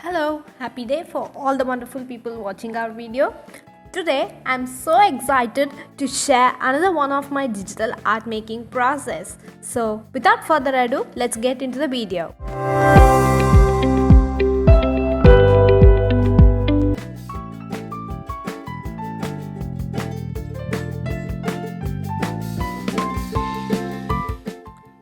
Hello, happy day for all the wonderful people watching our video. Today I'm so excited to share another one of my digital art making process. So without further ado, let's get into the video.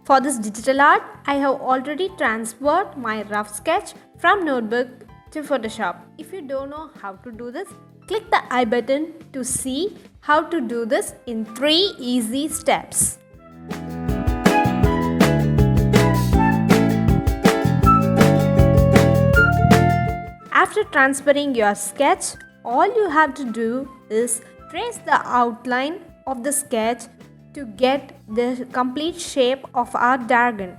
For this digital art, I have already transferred my rough sketch from notebook to Photoshop. If you don't know how to do this, click the I button to see how to do this in 3 easy steps. After transferring your sketch, all you have to do is trace the outline of the sketch to get the complete shape of our dragon.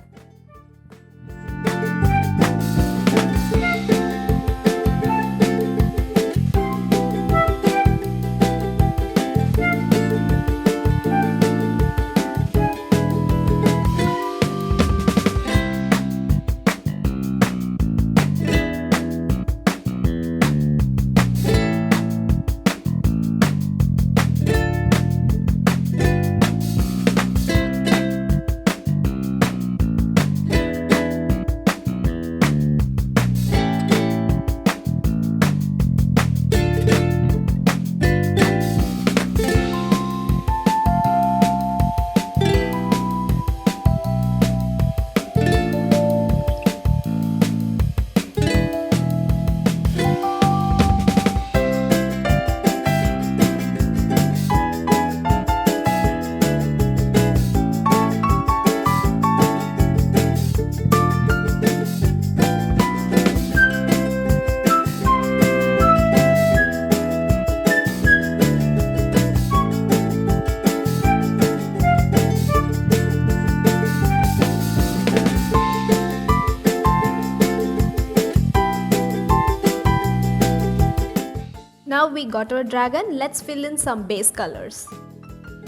Now we got our dragon, let's fill in some base colors.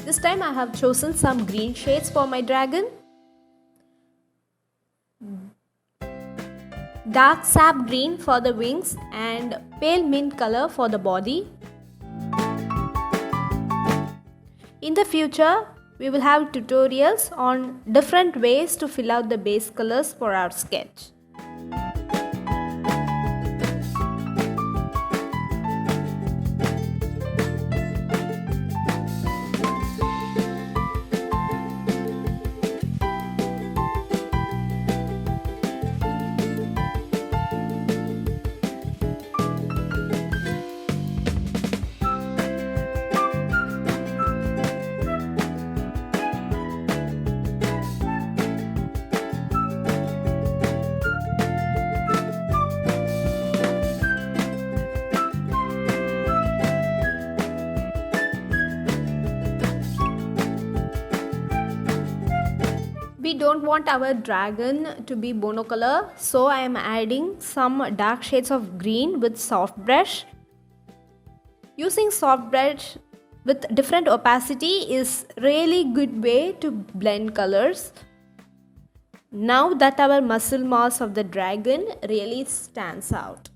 This time I have chosen some green shades for my dragon. Dark sap green for the wings and pale mint color for the body. In the future, we will have tutorials on different ways to fill out the base colors for our sketch. We don't want our dragon to be monocolor, so I am adding some dark shades of green with soft brush. Using soft brush with different opacity is really good way to blend colors. Now that our muscle mass of the dragon really stands out.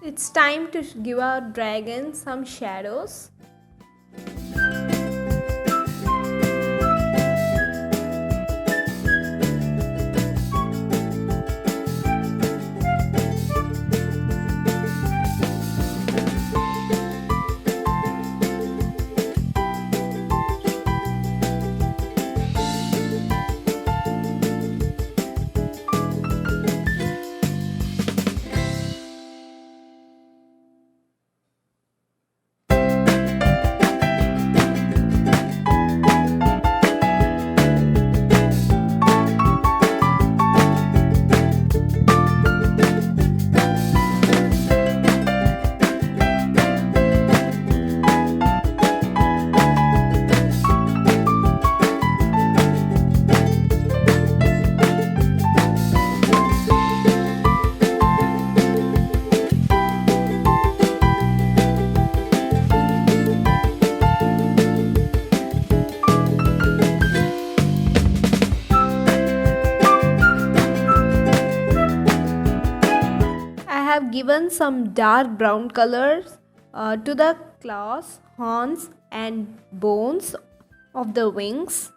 It's time to give our dragon some shadows. given some dark brown colors to the claws, horns and bones of the wings.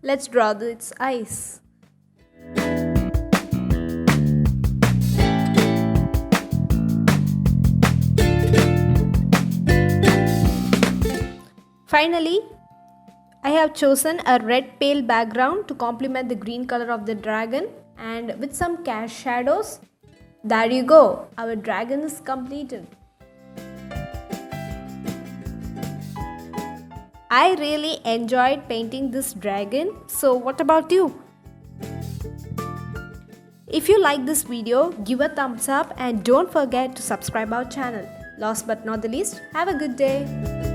Let's draw its eyes. Finally, I have chosen a red pale background to complement the green color of the dragon, and with some cast shadows. There you go, our dragon is completed. I really enjoyed painting this dragon, so what about you? If you like this video, give a thumbs up and don't forget to subscribe our channel. Last but not the least, have a good day.